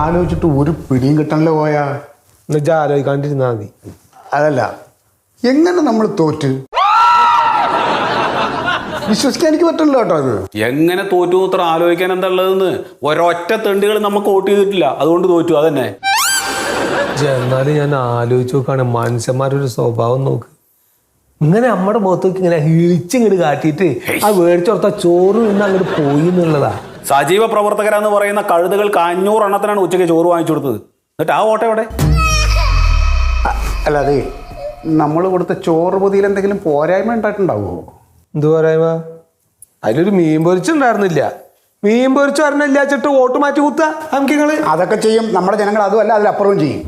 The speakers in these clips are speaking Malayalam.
ആലോചിച്ചിട്ട് ഒരു പിടിയും കിട്ടണല്ലോ പോയാ. എന്നുവെച്ചാൽ ആലോചിക്കാണ്ടിരുന്നാ മതി. അതല്ല, എങ്ങനെ നമ്മൾ തോറ്റ്? വിശ്വസിക്കാൻ എനിക്ക് പറ്റില്ല കേട്ടോ. അത് എങ്ങനെ തോറ്റു ഇത്ര ആലോചിക്കാൻ എന്താ ഉള്ളതെന്ന്? ഒരൊറ്റ തെണ്ടുകൾ നമുക്ക് വോട്ട് ചെയ്തിട്ടില്ല, അതുകൊണ്ട് തോറ്റു. അതന്നെ. എന്നാലും ഞാൻ ആലോചിച്ച് നോക്കാണ്, മനുഷ്യന്മാരൊരു സ്വഭാവം നോക്ക്. ഇങ്ങനെ നമ്മുടെ മുഖത്തേക്ക് ഇങ്ങനെ ഇളിച്ചിങ്ങോട്ട് കാട്ടിയിട്ട് ആ മേടിച്ചോർത്ത ചോറ് നിന്ന് അങ്ങോട്ട് പോയി എന്നുള്ളതാ. സജീവ പ്രവർത്തകരാന്ന് പറയുന്ന കഴുതകൾക്ക് 500 എണ്ണത്തിനാണ് ഉച്ചയ്ക്ക് ചോറ് വാങ്ങിച്ചു കൊടുത്തത്. എന്നിട്ട് ആ വോട്ട് എവിടെ? അല്ല, അതെ, നമ്മൾ കൊടുത്ത ചോറ് പൊതിയിൽ എന്തെങ്കിലും പോരായ്മ ഉണ്ടായിട്ടുണ്ടാവുമോ? എന്ത് പോരായ്മ? അതിലൊരു മീൻ പൊരിച്ചുണ്ടായിരുന്നില്ല. മീൻ പൊരിച്ചു വരണില്ല വെച്ചിട്ട് വോട്ട് മാറ്റി കുത്താ നമുക്ക് നിങ്ങള്. അതൊക്കെ ചെയ്യും നമ്മുടെ ജനങ്ങൾ, അതുമല്ല അതിലപ്പുറവും ചെയ്യും.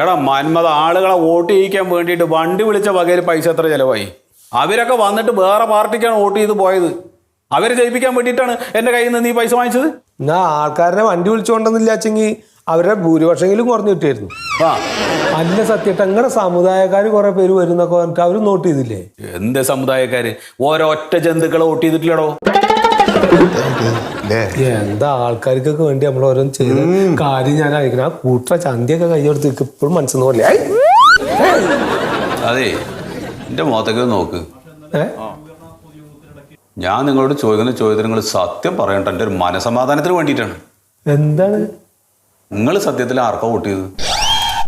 എടാ മന്മത, ആളുകളെ വോട്ട് ചെയ്യിക്കാൻ വേണ്ടിയിട്ട് വണ്ടി വിളിച്ച വകയിൽ പൈസ എത്ര ചിലവായി? അവരൊക്കെ വന്നിട്ട് വേറെ പാർട്ടിക്കാണ് വോട്ട് ചെയ്ത് പോയത്. അവരെ ജയിപ്പിക്കാൻ വേണ്ടിയിട്ടാണ് എൻ്റെ കയ്യിൽ നിന്ന് നീ പൈസ വാങ്ങിച്ചത്. എന്നാ ആൾക്കാരെ വണ്ടി വിളിച്ചുകൊണ്ടെന്നില്ല വെച്ചെങ്കിൽ അവരുടെ ഭൂരിപക്ഷമെങ്കിലും കുറഞ്ഞു കിട്ടിയായിരുന്നു. അല്ല സത്യമായിട്ട് അങ്ങനെ സമുദായക്കാർ കുറെ പേര് വരുന്നൊക്കെ പറഞ്ഞിട്ട് അവർ നോട്ട് ചെയ്തില്ലേ? എന്ത് സമുദായക്കാര്? ഓരോറ്റ ജന്തുക്കളെ വോട്ട് ചെയ്തിട്ടില്ലടോ. എന്താ ആൾക്കാർക്കൊക്കെ വേണ്ടി നമ്മൾ ഓരോന്ന് ചെയ്ത കാര്യം ഞാൻ അയക്കണം. ആ കൂട്ട ചന്തിയൊക്കെ കൈയെടുത്ത് ഇപ്പോഴും മനസ്സിന്ന് പോലെ. അതെ, എൻ്റെ മുഖത്തേക്ക് നോക്ക്. ഞാൻ നിങ്ങളോട് ചോദിക്കുന്ന ചോദ്യത്തിന് നിങ്ങൾ സത്യം പറയണ്ട. എൻ്റെ ഒരു മനസമാധാനത്തിന് വേണ്ടിയിട്ടാണ്. എന്താണ്? നിങ്ങൾ സത്യത്തിൽ ആർക്കാ വോട്ട് ചെയ്തത്?